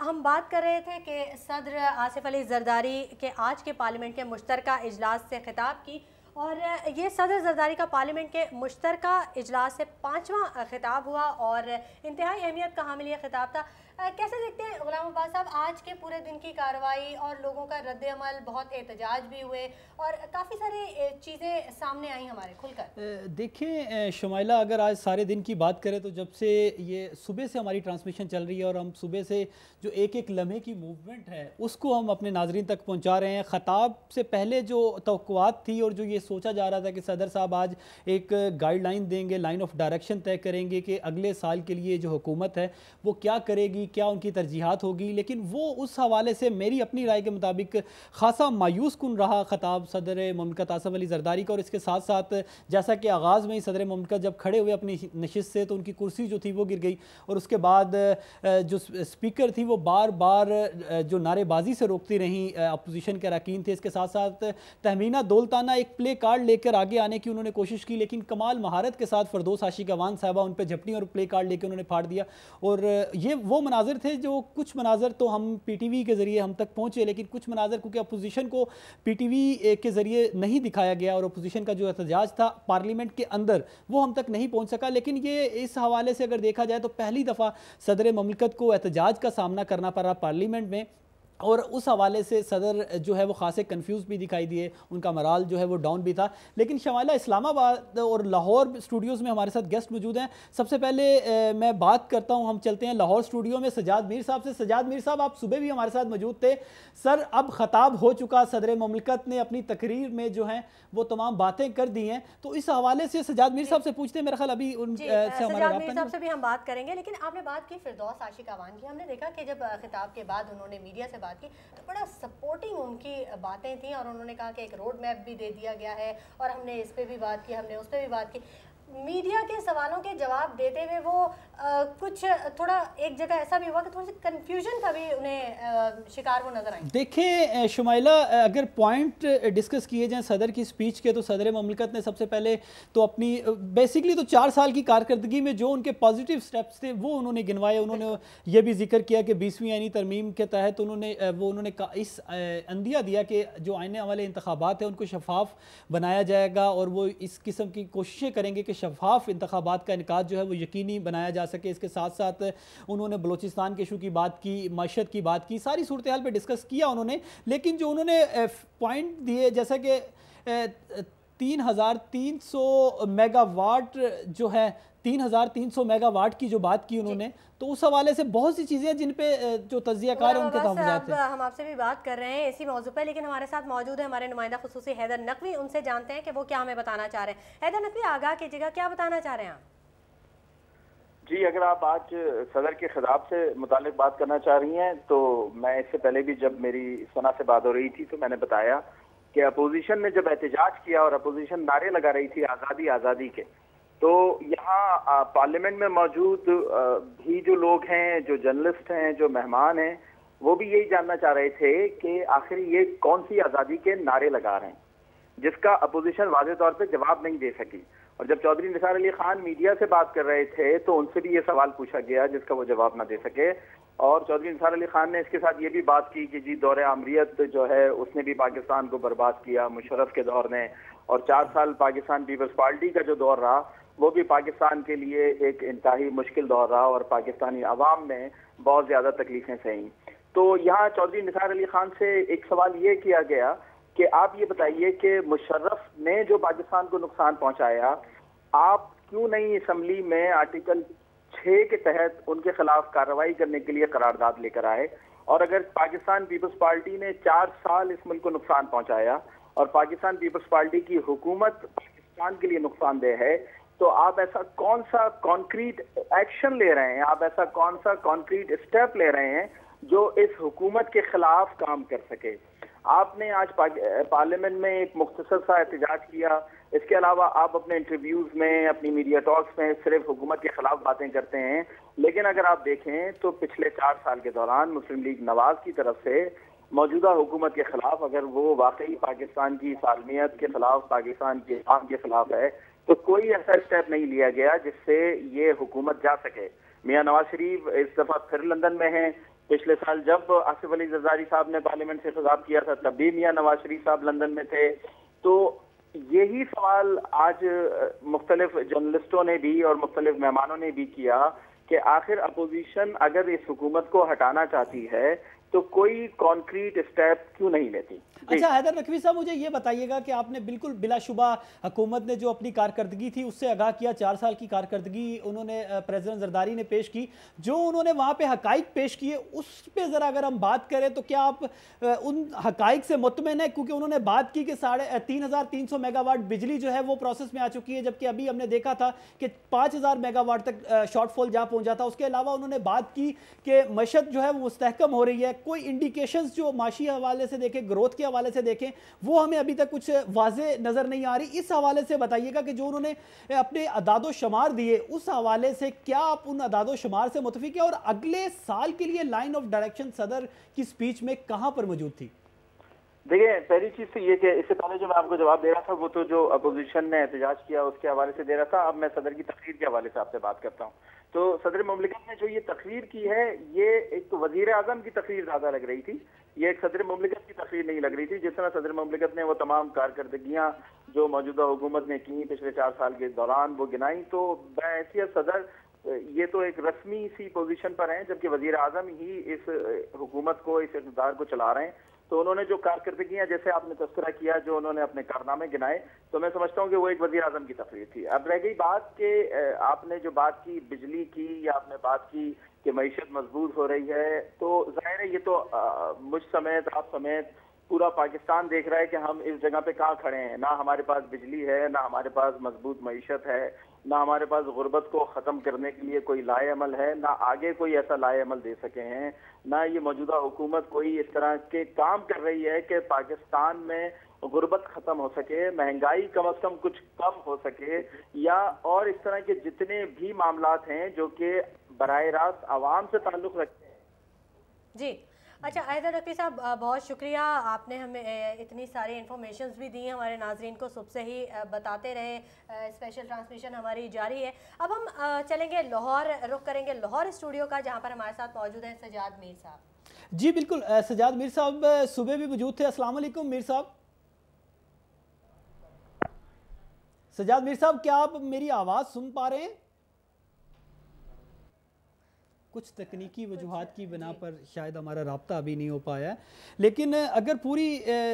हम बात कर रहे थे कि सदर आसिफ अली जरदारी के आज के पार्लियामेंट के मुश्तरका इजलास से खिताब की, और ये सदर जरदारी का पार्लियामेंट के मुश्तरका इजलास से 5वां खिताब हुआ और इंतहाई अहमियत का हामिल ये खिताब था। कैसे देखते हैं गुलाम अब्बास साहब आज के पूरे दिन की कार्रवाई और लोगों का रद्द-ए-अमल? बहुत एहतजाज भी हुए और काफ़ी सारी चीज़ें सामने आई हमारे खुलकर। देखिए शुमाइला, अगर आज सारे दिन की बात करें तो जब से ये सुबह से हमारी ट्रांसमिशन चल रही है और हम सुबह से जो एक एक लम्हे की मूवमेंट है उसको हम अपने नाजरीन तक पहुंचा रहे हैं। ख़ताब से पहले जो तवक्कुआत थी और जो ये सोचा जा रहा था कि सदर साहब आज एक गाइडलाइन देंगे, लाइन ऑफ डायरेक्शन तय करेंगे कि अगले साल के लिए जो हुकूमत है वो क्या करेगी, क्या उनकी तरजीहात होगी, लेकिन वो उस हवाले से मेरी अपनी राय के मुताबिक खासा मायूस कुन रहा ख़ताब सदर मुमलिकत आसिफ अली जरदारी का। और इसके साथ साथ जैसा कि आगाज़ में ही सदर मुमलिकत जब खड़े हुए अपनी नशिस्त से तो उनकी कुर्सी जो थी वो गिर गई और उसके बाद जो स्पीकर थी वो बार बार जो नारेबाजी से रोकती रहीं अपोजिशन के अरकान थे। इसके साथ साथ तहमीना दौलताना एक प्ले कार्ड लेकर आगे आने की उन्होंने कोशिश की, लेकिन कमाल महारत के साथ फरदौस आशिक अवान साहबा उन पर झपटी और प्ले कार्ड लेकर उन्होंने फाड़ दिया। और ये वो मनाजिर थे जो कुछ मनाजिर तो हम PTV के ज़रिए हम तक पहुँचे, लेकिन कुछ मनाजिर क्योंकि अपोजिशन को PTV के ज़रिए नहीं दिखाया गया और अपोजिशन का जो एहतजाज था पार्लियामेंट के अंदर वो हम तक नहीं पहुँच सका। लेकिन ये इस हवाले से अगर देखा जाए तो पहली दफ़ा सदर मुमलिकत को एहतजाज का सामना करना पड़ रहा पार्लियामेंट में, और उस हवाले से सदर जो है वो खासे कंफ्यूज भी दिखाई दिए, उनका मराल जो है वो डाउन भी था। लेकिन शमाला, इस्लामाबाद और लाहौर स्टूडियोज़ में हमारे साथ गेस्ट मौजूद हैं। सबसे पहले मैं बात करता हूं, हम चलते हैं लाहौर स्टूडियो में सजाद मीर साहब से। सजाद मीर साहब, आप सुबह भी हमारे साथ मौजूद थे। सर, अब ख़ताब हो चुका, सदर मुमलिकत ने अपनी तकरीर में जो है वो तमाम बातें कर दी हैं, तो इस हवाले से सजाद मीर साहब से पूछते हैं। मेरा ख्याल अभी सजाद मीर साहब से भी हम बात करेंगे, लेकिन आपने बात की फिरदौस आशिक अवान की। हमने देखा कि जब खिताब के बाद उन्होंने मीडिया से बात की तो बड़ा सपोर्टिंग उनकी बातें थी और उन्होंने कहा कि एक रोड मैप भी दे दिया गया है और हमने इस पे भी बात की, हमने उस पे भी बात की। मीडिया के सवालों के जवाब देते हुए वो कुछ थोड़ा एक जगह ऐसा भी हुआ कि थोड़ी सी कंफ्यूजन का भी उन्हें शिकार वो नजर आई। देखिए शुमाइला, अगर पॉइंट डिस्कस किए जाएं सदर की स्पीच के, तो सदर मुमलिकत ने सबसे पहले तो अपनी बेसिकली तो 4 साल की कारकर्दगी में जो उनके पॉजिटिव स्टेप्स थे वो उन्होंने गिनवाए। उन्होंने ये भी जिक्र किया कि 20वीं आईनी तरमीम के तहत उन्होंने इस अंदिया दिया कि जो आने वाले इंतखाबात हैं उनको शफाफ बनाया जाएगा और वो इस किस्म की कोशिशें करेंगे कि शफाफ इंतखाबात का इनकाद जो है वो यकीनी बनाया जा सके। इसके साथ साथ उन्होंने बलूचिस्तान के इशू की बात की, मईशत की बात की, सारी सूरत हाल पर डिस्कस किया उन्होंने। लेकिन जो उन्होंने पॉइंट दिए, जैसा कि 3300 मेगावाट जो है 3300 मेगावाट की जो बात की उन्होंने, तो उस हवाले से बहुत सी चीज़ें जिन पे जो तज्जियाकार है उनके तहफ़्फ़ुज़ात हैं। हम आपसे भी बात कर रहे हैं इसी मौजू पर, लेकिन हमारे साथ मौजूद है हमारे नुमाइंदा खुसूसी हैदर नकवी। उनसे जानते हैं कि वो क्या हमें बताना चाह रहे हैं। हैदर नकवी, आगाह कीजिएगा, क्या बताना चाह रहे हैं आप? जी, अगर आप आज सदर के खिताब से मुतालिक बात करना चाह रही हैं तो मैं इससे पहले भी जब मेरी सना से बात हो रही थी तो मैंने बताया कि अपोजिशन ने जब एहतजाज किया और अपोजिशन नारे लगा रही थी आज़ादी आज़ादी के, तो यहाँ पार्लियामेंट में मौजूद भी जो लोग हैं, जो जर्नलिस्ट हैं, जो मेहमान हैं, वो भी यही जानना चाह रहे थे कि आखिर ये कौन सी आज़ादी के नारे लगा रहे हैं, जिसका अपोजिशन वाज़े तौर पे जवाब नहीं दे सकी। और जब चौधरी निसार अली खान मीडिया से बात कर रहे थे तो उनसे भी ये सवाल पूछा गया जिसका वो जवाब ना दे सके। और चौधरी निसार अली खान ने इसके साथ ये भी बात की कि जी दौरे आमरीत जो है उसने भी पाकिस्तान को बर्बाद किया मुशर्रफ के दौर ने, और 4 साल पाकिस्तान पीपल्स पार्टी का जो दौर रहा वो भी पाकिस्तान के लिए एक इंतहाई मुश्किल दौर रहा और पाकिस्तानी अवाम ने बहुत ज़्यादा तकलीफें सही। तो यहाँ चौधरी निसार अली खान से एक सवाल ये किया गया कि आप ये बताइए कि मुशर्रफ ने जो पाकिस्तान को नुकसान पहुंचाया, आप क्यों नहीं असम्बली में आर्टिकल 6 के तहत उनके खिलाफ कार्रवाई करने के लिए करारदाद लेकर आए? और अगर पाकिस्तान पीपल्स पार्टी ने 4 साल इस मुल्क को नुकसान पहुंचाया और पाकिस्तान पीपल्स पार्टी की हुकूमत पाकिस्तान के लिए नुकसानदेह है, तो आप ऐसा कौन सा कॉन्क्रीट एक्शन ले रहे हैं, आप ऐसा कौन सा कॉन्क्रीट स्टेप ले रहे हैं जो इस हुकूमत के खिलाफ काम कर सके? आपने आज पार्लियामेंट में एक मुख्तसर सा एहतजाज किया, इसके अलावा आप अपने इंटरव्यूज में, अपनी मीडिया टॉक्स में सिर्फ हुकूमत के खिलाफ बातें करते हैं। लेकिन अगर आप देखें तो पिछले 4 साल के दौरान मुस्लिम लीग नवाज की तरफ से मौजूदा हुकूमत के खिलाफ, अगर वो वाकई पाकिस्तान की सालमियत के खिलाफ, पाकिस्तान के आम के खिलाफ है, तो कोई ऐसा स्टेप नहीं लिया गया जिससे ये हुकूमत जा सके। मियां नवाज शरीफ इस दफा फिर लंदन में हैं, पिछले साल जब आसिफ अली जरदारी साहब ने पार्लियामेंट से खिताब किया था तब भी मियां नवाज शरीफ साहब लंदन में थे। तो यही सवाल आज मुख्तलिफ जर्नलिस्टों ने भी और मुख्तलिफ मेहमानों ने भी किया कि आखिर अपोजिशन अगर इस हुकूमत को हटाना चाहती है तो कोई कॉन्क्रीट स्टेप क्यों नहीं लेती। अच्छा हैदर नकवी साहब, मुझे ये बताइएगा कि आपने बिल्कुल बिलाशुबा हुकूमत ने जो अपनी कारकर्दगी थी उससे आगाह किया, 4 साल की कारकर्दगी उन्होंने प्रेसिडेंट जरदारी ने पेश की, जो उन्होंने वहाँ पे हकाइक पेश किए उस पे ज़रा अगर हम बात करें तो क्या आप उन हकाइक से मुतमिन है? क्योंकि उन्होंने बात की कि 3,300 मेगावाट बिजली जो है वो प्रोसेस में आ चुकी है, जबकि अभी हमने देखा था कि 5,000 मेगावाट तक शॉर्टफॉल जा पहुँचा था। उसके अलावा उन्होंने बात की कि मशत जो है वो मुस्तहकम हो रही है, कोई इंडिकेशंस जो माशी हवाले से देखें, ग्रोथ के हवाले से देखें, वो हमें अभी तक कुछ वाज़े नज़र नहीं आ रही। इस हवाले से बताइएगा कि जो उन्होंने अपने अदादो शुमार दिए उस हवाले से क्या आप उन अदादो शुमार से मुतफिक है, और अगले साल के लिए लाइन ऑफ डायरेक्शन सदर की स्पीच में कहां पर मौजूद थी? देखिए, पहली चीज तो ये कि इससे पहले जो मैं आपको जवाब दे रहा था वो तो जो अपोजिशन ने एहतजाज किया उसके हवाले से दे रहा था। अब मैं सदर की तकरीर के हवाले से आपसे बात करता हूँ। तो सदर मुमलिकत ने जो ये तकरीर की है ये एक तो वजीर आजम की तकरीर ज्यादा लग रही थी, ये एक सदर मुमलिकत की तकरीर नहीं लग रही थी। जिस तरह सदर मुमलिकत ने वो तमाम कारकर्दगियां जो मौजूदा हुकूमत ने की पिछले 4 साल के दौरान वो गिनाई, तो बहैसियत सदर ये तो एक रस्मी सी पोजीशन पर हैं, जबकि वजीर आजम ही इस हुकूमत को, इस इक़्तिदार को चला रहे हैं। तो उन्होंने जो कारकर्दगियां, जैसे आपने तस्करा किया, जो उन्होंने अपने कारनामे गिनाए, तो मैं समझता हूँ कि वो एक वजीर आजम की तकरीर थी। अब रह गई बात कि आपने जो बात की बिजली की या आपने बात की कि मईशत मजबूत हो रही है, तो जाहिर है ये तो मुझ समेत आप समेत पूरा पाकिस्तान देख रहा है कि हम इस जगह पे कहाँ खड़े हैं। ना हमारे पास बिजली है, ना हमारे पास मजबूत मईशत है, ना हमारे पास गुर्बत को ख़त्म करने के लिए कोई लाए अमल है, ना आगे कोई ऐसा लाए अमल दे सके हैं, ना ये मौजूदा हुकूमत कोई इस तरह के काम कर रही है कि पाकिस्तान में गुर्बत ख़त्म हो सके, महंगाई कम अज़ कम कुछ कम हो सके, या और इस तरह के जितने भी मामलात हैं जो कि बराह रास्त आवाम से ताल्लुक़ रखते हैं। जी अच्छा, हैदर नकवी साहब बहुत शुक्रिया, आपने हमें इतनी सारी इन्फॉर्मेशंस भी दी, हमारे नाजरीन को सुबह से ही बताते रहे। स्पेशल ट्रांसमिशन हमारी जारी है। अब हम चलेंगे लाहौर, रुख करेंगे लाहौर स्टूडियो का, जहां पर हमारे साथ मौजूद हैं सजाद मीर साहब। जी बिल्कुल, सजाद मीर साहब सुबह भी मौजूद थे। अस्सलाम वालेकुम मीर साहब। सजाद मीर साहब, क्या आप मेरी आवाज़ सुन पा रहे हैं? कुछ तकनीकी वजूहात की बिना पर शायद हमारा राब्ता अभी नहीं हो पाया है, लेकिन अगर पूरी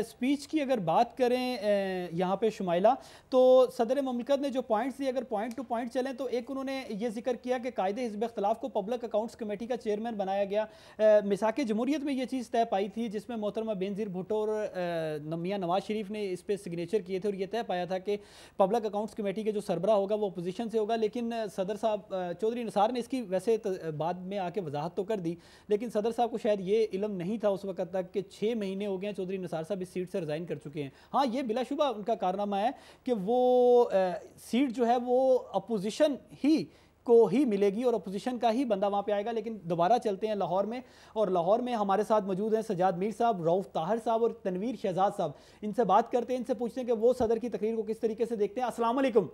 स्पीच की अगर बात करें यहाँ पे शुमाइला, तो सदर मुमलिकत ने जो पॉइंट्स दिए, अगर पॉइंट टू पॉइंट चलें तो एक उन्होंने ये जिक्र किया कि कायदे हिज़्ब इख्तिलाफ को पब्लिक अकाउंट्स कमेटी का चेयरमैन बनाया गया। मिसाक जमहूरियत में ये चीज़ तय पाई थी, जिसमें मोहतरमा बेनज़ीर भुट्टो और मियां नवाज शरीफ ने इस पर सिग्नेचर किए थे, और ये तय पाया था कि पब्लिक अकाउंट्स कमेटी के जो सरबरा होगा वो अपोजिशन से होगा। लेकिन सदर साहब चौधरी निसार ने इसकी वैसे बाद में आके वजाहत तो कर दी, लेकिन सदर साहब को शायद ये इल्म नहीं था उस वक्त तक कि 6 महीने हो गए हैं चौधरी निसार साहब इस सीट से रिज़ाइन कर चुके हैं। हाँ, ये बिलाशुबा उनका कारनामा है कि वो सीट जो है वो अपोजिशन ही को ही मिलेगी और अपोजिशन का ही बंदा वहाँ पे आएगा। लेकिन दोबारा चलते हैं लाहौर में, और लाहौर में हमारे साथ मौजूद हैं सजाद मीर साहब, रऊफ ताहर साहब और तनवीर शहजाद साहब। इनसे बात करते हैं, इनसे पूछते हैं कि वो सदर की तकरीर को किस तरीके से देखते हैं। अस्सलाम वालेकुम।